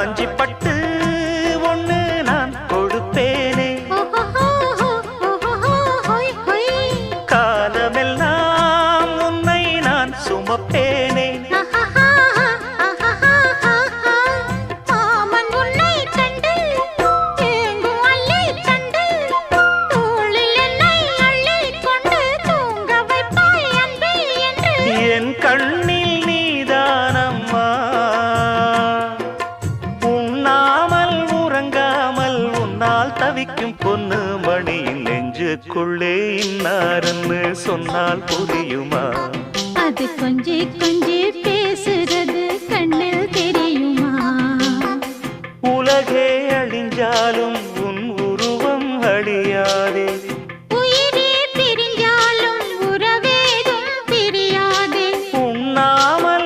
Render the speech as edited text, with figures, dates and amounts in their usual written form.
காஞ்சி பட்டு ஒண்ணு நான் கொடுப்பேனே, காலமெல்லாம் உன்னை நான் சுமப்பேனே. என் கண்ணில் நீதானம்மா, உண்ணாமல் உறங்காமல் உன்னால் தவிக்கும் பொண்ணு மணியின் நெஞ்சுக்குள்ளே இன்னாருன்னு சொன்னால் புரியுமா? அது கொஞ்சி கொஞ்சி